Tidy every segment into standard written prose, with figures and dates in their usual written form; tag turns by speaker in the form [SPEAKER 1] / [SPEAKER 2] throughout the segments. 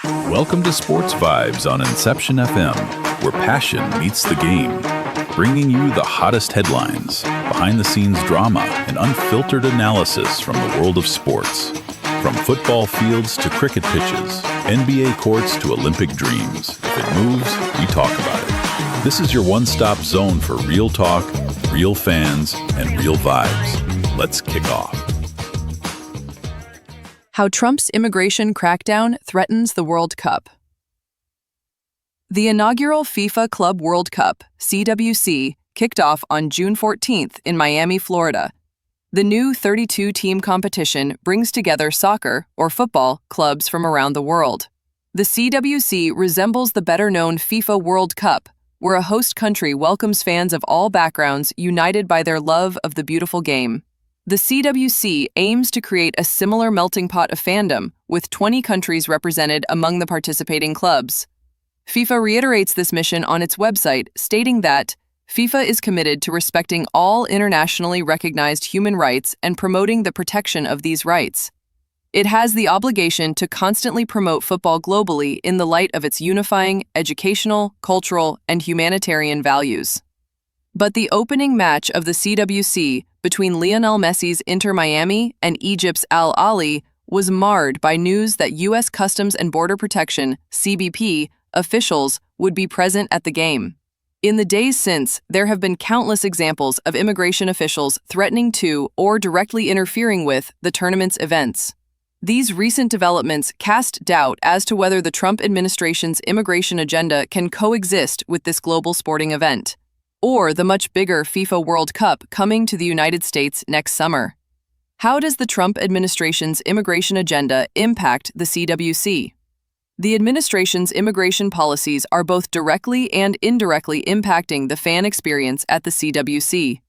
[SPEAKER 1] Welcome to Sports Vibes on Inception FM, where passion meets the game, bringing you the hottest headlines, behind-the-scenes drama, and unfiltered analysis from the world of sports. From football fields to cricket pitches, NBA courts to Olympic dreams. If it moves, we talk about it. This is your one-stop zone for real talk, real fans, and real vibes. Let's kick off.
[SPEAKER 2] How Trump's immigration crackdown threatens the World Cup. The inaugural FIFA Club World Cup, CWC, kicked off on June 14th in Miami, Florida. The new 32-team competition brings together soccer, or football, clubs from around the world. The CWC resembles the better-known FIFA World Cup, where a host country welcomes fans of all backgrounds united by their love of the beautiful game. The CWC aims to create a similar melting pot of fandom, with 20 countries represented among the participating clubs. FIFA reiterates this mission on its website, stating that FIFA is committed to respecting all internationally recognized human rights and promoting the protection of these rights. It has the obligation to constantly promote football globally in the light of its unifying, educational, cultural, and humanitarian values. But the opening match of the CWC between Lionel Messi's Inter Miami and Egypt's Al Ahly was marred by news that U.S. Customs and Border Protection, CBP, officials would be present at the game. In the days since, there have been countless examples of immigration officials threatening to or directly interfering with the tournament's events. These recent developments cast doubt as to whether the Trump administration's immigration agenda can coexist with this global sporting event, or the much bigger FIFA World Cup coming to the United States next summer. How does the Trump administration's immigration agenda impact the CWC? The administration's immigration policies are both directly and indirectly impacting the fan experience at the CWC.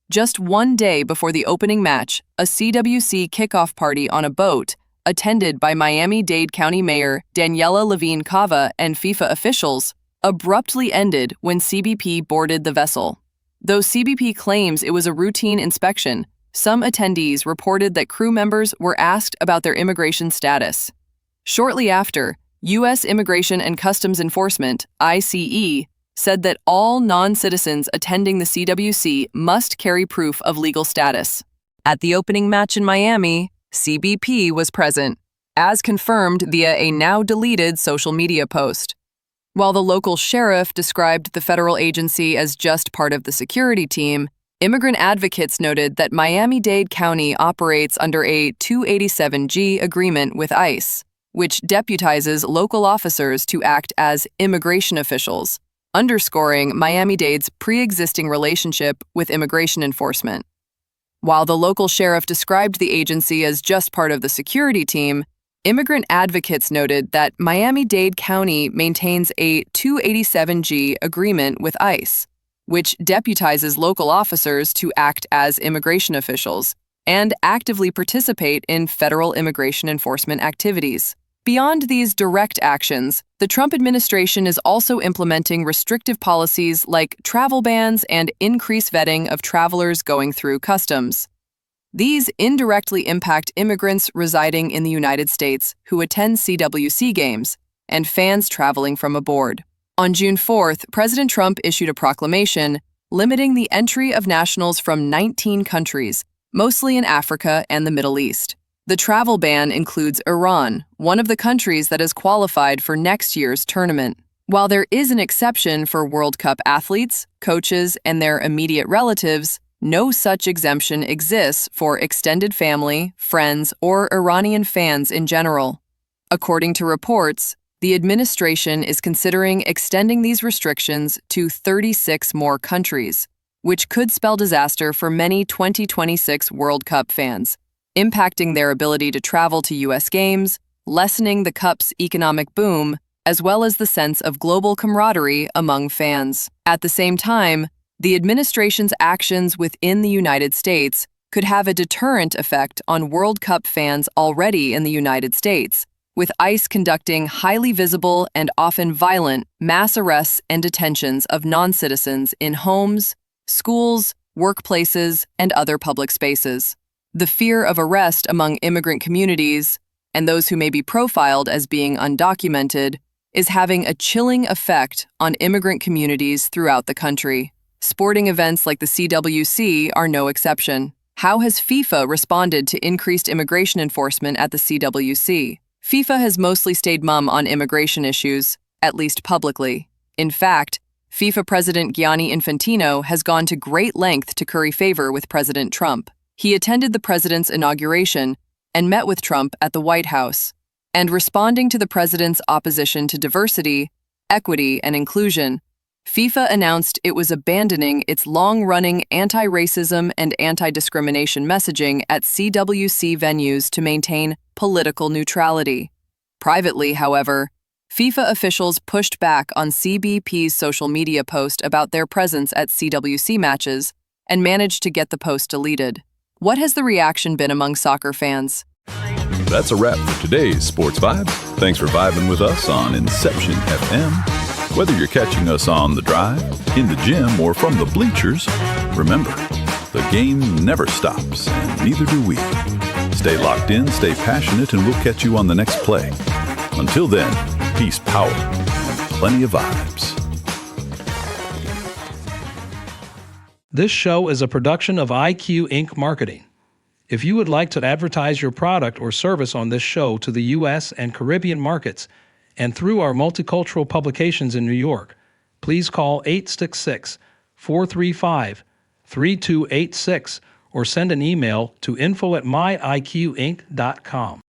[SPEAKER 2] Just one day before the opening match, a CWC kickoff party on a boat, attended by Miami-Dade County Mayor Daniela Levine Cava and FIFA officials, abruptly ended when CBP boarded the vessel. Though CBP claims it was a routine inspection, some attendees reported that crew members were asked about their immigration status. Shortly after, U.S. Immigration and Customs Enforcement, ICE, said that all non-citizens attending the CWC must carry proof of legal status. At the opening match in Miami, CBP was present, as confirmed via a now-deleted social media post. While the local sheriff described the federal agency as just part of the security team, immigrant advocates noted that Miami-Dade County operates under a 287G agreement with ICE, which deputizes local officers to act as immigration officials, underscoring Miami-Dade's pre-existing relationship with immigration enforcement. While the local sheriff described the agency as just part of the security team, immigrant advocates noted that Miami-Dade County maintains a 287G agreement with ICE, which deputizes local officers to act as immigration officials and actively participate in federal immigration enforcement activities. Beyond these direct actions, the Trump administration is also implementing restrictive policies like travel bans and increased vetting of travelers going through customs. These indirectly impact immigrants residing in the United States who attend CWC games and fans traveling from abroad. On June 4th, President Trump issued a proclamation limiting the entry of nationals from 19 countries, mostly in Africa and the Middle East. The travel ban includes Iran, one of the countries that is qualified for next year's tournament. While there is an exception for World Cup athletes, coaches, and their immediate relatives, no such exemption exists for extended family, friends, or Iranian fans in general. According to reports, the administration is considering extending these restrictions to 36 more countries, which could spell disaster for many 2026 World Cup fans, impacting their ability to travel to U.S. games, lessening the Cup's economic boom, as well as the sense of global camaraderie among fans. At the same time, the administration's actions within the United States could have a deterrent effect on World Cup fans already in the United States, with ICE conducting highly visible and often violent mass arrests and detentions of non-citizens in homes, schools, workplaces, and other public spaces. The fear of arrest among immigrant communities, and those who may be profiled as being undocumented, is having a chilling effect on immigrant communities throughout the country. Sporting events like the CWC are no exception. How has FIFA responded to increased immigration enforcement at the CWC? FIFA has mostly stayed mum on immigration issues, at least publicly. In fact, FIFA President Gianni Infantino has gone to great length to curry favor with President Trump. He attended the president's inauguration and met with Trump at the White House. And responding to the president's opposition to diversity, equity, and inclusion, FIFA announced it was abandoning its long-running anti-racism and anti-discrimination messaging at CWC venues to maintain political neutrality. Privately, however, FIFA officials pushed back on CBP's social media post about their presence at CWC matches and managed to get the post deleted. What has the reaction been among soccer fans?
[SPEAKER 1] That's a wrap for today's Sports Vibes. Thanks for vibing with us on Inception FM. Whether you're catching us on the drive, in the gym, or from the bleachers, remember, the game never stops, and neither do we. Stay locked in, stay passionate, and we'll catch you on the next play. Until then, peace, power, and plenty of vibes.
[SPEAKER 3] This show is a production of IQ Inc. Marketing. If you would like to advertise your product or service on this show to the U.S. and Caribbean markets and through our multicultural publications in New York, please call 866-435-3286 or send an email to info@myiqinc.com.